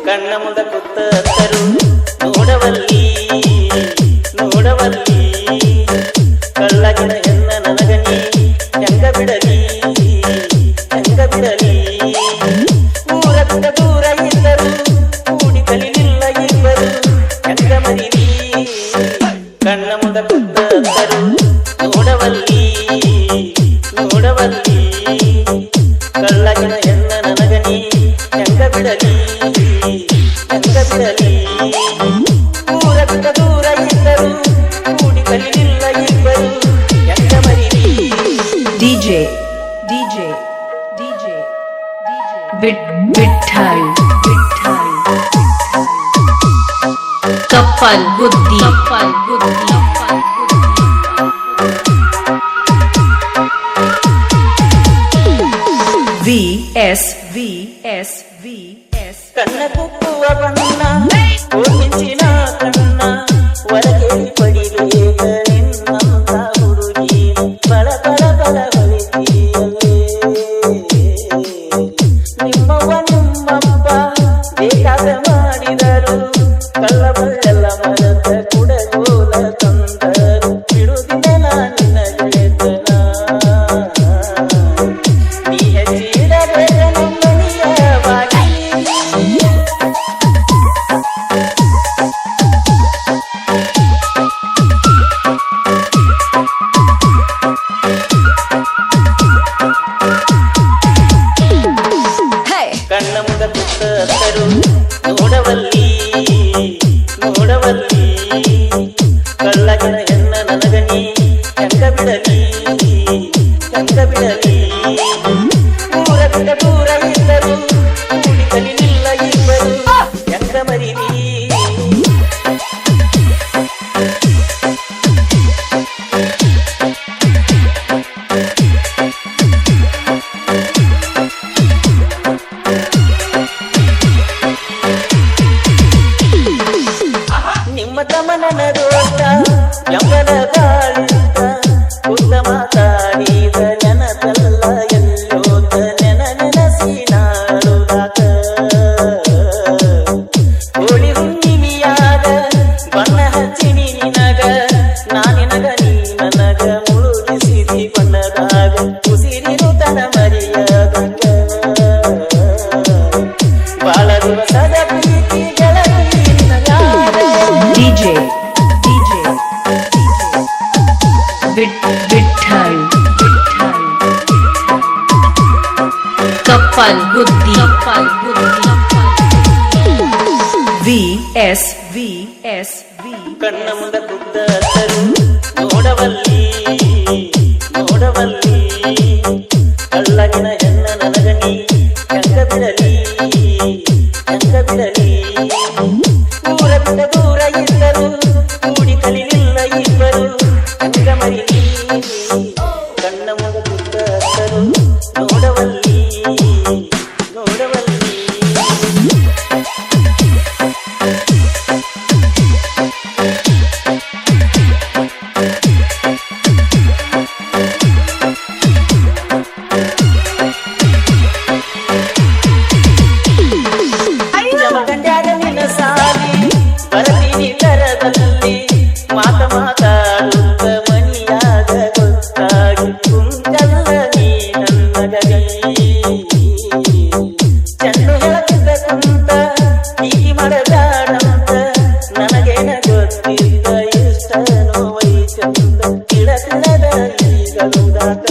ಕಣ್ಣ ಮುಂದ ಕೂತರು ನೋಡವಲ್ಲಿ ನೋಡವಲ್ಲಿ ಕಳ್ಳಗಿನ ಹೆಣ್ಣ ನನಗನಿ ಹೆಂಗ ಬಿಡಲಿ ಹೆಂಗ ಬಿಡಲಿ ಊರ ಬಿಟ್ಟ ದೂರ ಇದ್ದರು ಕೂಡಿ ಕಲಿಲಿಲ್ಲ ಇಬ್ಬರು ಹೆಂಗ ಮರಿಲಿ ಕಣ್ಣ ಮುಂದ ಕೂತರು ನೋಡವಲ್ಲಿ ನೋಡವಲ್ಲಿ ಕಳ್ಳಗಿನ ಹೆಣ್ಣ ನನಗನಿ ಹೆಂಗ ಬಿಡಲಿ ಹೆಂಗ ಬಿಡಲಿ ಊರ ಬಿಟ್ಟ ದೂರ ಇದ್ದರು ಕೂಡಿ ಕಲಿಲಿಲ್ಲ ಇಬ್ಬರು ಹೆಂಗ ಮರಿಲಿ DJ ವಿಠಲ್ ಕಪ್ಪಲ್ ಬುದ್ಧಿ VS ಕಣ್ಣ ಕುಕ್ಕುವ ಬಣ್ಣ ಮಿಂಚಿನ ಕಣ್ಣ ಒಳಗೇರಿ ಪಡಿಬೇಕ ನಿನ್ನಂತ ಹುಡುಗಿ ಬಳ ಬಳ ಬಳ ಹೊಳಿತೀಯಲೇ ನಿಮ್ಮವ್ವ ನಿಮ್ಮಪ್ಪ ಬೇಕಾದ ಮಾಡಿದರು ಕಳ್ಳ ಬಳ್ಳೆಲ್ಲ ಮರದ ಕುಡಗೋಲ ತಂದರು ಬಿಡುದಿನ ನಿನ್ನ ಗೆಳೆತನ ನೀ ಹೆಚ್ಚಿಡಬೇಕ ನಮ್ಮನಿಯ ಬಾಗಿ ಕಣ್ಣ ಮುಂದ ಕೂತರು ನೋಡವಲ್ಲಿ ನೋಡವಲ್ಲಿ ಕಳ್ಳಗಿನ ಹೆಣ್ಣ ನನಗನಿ ಹೆಂಗ ಬಿಡಲಿ ಹೆಂಗ ಬಿಡಲಿ ಊರ ಬಿಟ್ಟ ದೂರ ಇದ್ದರು ಕೂಡಿ ಕಲಿಲಿಲ್ಲ ಇಬ್ಬರು ಹೆಂಗ ಮರಿಲಿ ನಿಮ್ಮ ತಮನನ ದೋಷ ಯಮನ ಗಾಳಿಂದ ಕುಂದ ಮಾತಾಡಿದ ನೆನಪಲ್ಲ ಎಲ್ಲೋತ ನೆನಸಿ ನಾಡುದಾಕ ಹೋಳಿ ಹುಣ್ಣಿಮೆಯಾಗ ಬಣ್ಣ ಹಚ್ಚಿನಿ ನಿನಗ ನಾನಿನಗ ನೀ ನನಗ ಮುಳುಗಿಸಿದಿ ಬಣ್ಣದಾಗ ಉಸಿರಿರು ತನ ಮರಿಯದಂಗ ಬಾಳ ದಿವಸದ ಪ್ರೀತಿ ಗೆಳತಿ ನಿನಗಾದ DJ ವಿಠಲ್ ಕಪ್ಪಲ್ ಬುದ್ಧಿ VS ಕಣ್ಣ ಮುಂದ ಕೂತರು ನೋಡವಲ್ಲಿ ನೋಡವಲ್ಲಿ ಕಳ್ಳಗಿನ ಹೆಣ್ಣ ನನಗನಿ ಹೆಂಗ ಬಿಡಲಿ ಹೆಂಗ ಬಿಡಲಿ ಊರ ಬಿಟ್ಟ ದೂರ ಇದ್ದರು ಕೂಡಿ ಕಲಿಲಿಲ್ಲ ಇಬ್ಬರು ಹೆಂಗ ಮರಿಲಿ ಕಣ್ಣ ಮುಂದ ಕೂತರು ನೋಡವಲ್ಲಿ ನೋಡವಲ್ಲಿ ಜಮಗಂಡ್ಯಾಗ ನಿನ್ನ ಸಾಲಿ ಬರತೀನಿ ತರದಲ್ಲಿ ಮಾತಾಡುತ್ತ ಮನಿಯಾಗ ಗೊತ್ತಾಗಿ ಕುಂತಲ್ಲ ನೀ ನನ್ನ ಗಗೈ ಚೆಂಡು ಹೇಳಕ್ಕಿದ್ದ ಕುಂತ ಹೀಗೆ ಮಾಡಬೇಡಂತ ನನಗೇನ ಗೊತ್ತಿದ್ದ ಇಷ್ಟ ನೋವೈ ಚಂದ ತಿಳದ ಈಗಲುದಾಕ